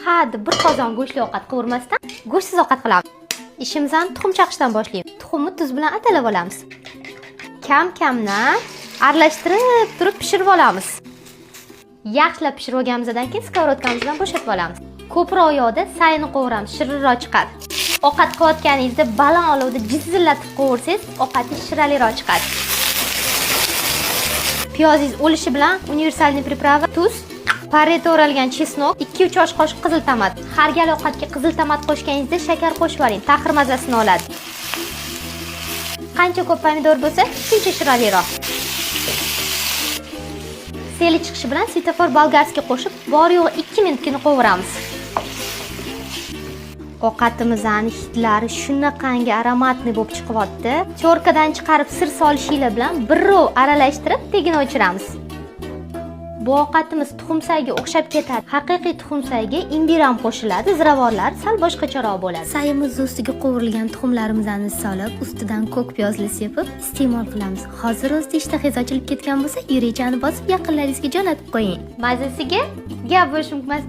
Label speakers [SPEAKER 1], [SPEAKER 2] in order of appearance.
[SPEAKER 1] Haddi bir qozon go'shtli ovqat qovurmasdan go'shtsiz ovqat qilamiz. Ishimizni tuxum chaqishdan boshlaymiz. Tuxumni tuz bilan atalab olamiz. Kam-kamdan aralashtirib turib pishirib olamiz. Yaxshilab pishirib olganimizdan keyin skоворodkamizdan bo'shatib olamiz. Ko'proq yog'da sayini qovuramiz, shirinroq chiqadi. Ovqat qilayotganingizda baland olovda jizillatib qovursangiz, ovqatingiz shiraliroq chiqadi. Piyozingiz o'lishi bilan universalniy priprava, tuz, pareta o'ralgan chesnok, 2-3 osh qoshiq qizil tomat. Har gal ovqatga qizil tomat qo'shganingizda shakar qo'shib oling, ta'xir mazasini oladi. Qancha ko'p pomidor bo'lsa, shuncha shiraliroq. Seli chiqishi bilan svetofor bolgarskiy qo'shib, bor yo'g'i 2 minutgina qovuramiz. Ovqatimizning hidlari shunaqangi aromatli bo'lib chiqyapti. Chorkadan chiqarib sir solishinglar bilan birrov aralashtirib tegini o'chiramiz. Bu ovqatimiz tuxumsayga o'xshab ketadi. Haqiqiy tuxumsayga imbir ham qo'shiladi, ziravorlar sal boshqacharoq bo'ladi. Sayimiz ustiga qovurilgan tuxumlarimizni solib, ustidan ko'k piyozli sepib iste'mol qilamiz. Hozir o'zida ishtahangiz ochilib ketgan bo'lsa, yurechani bosib yaqinlaringizga jo'natib qo'ying. Mazasiga gap bo'lish mumkin emas.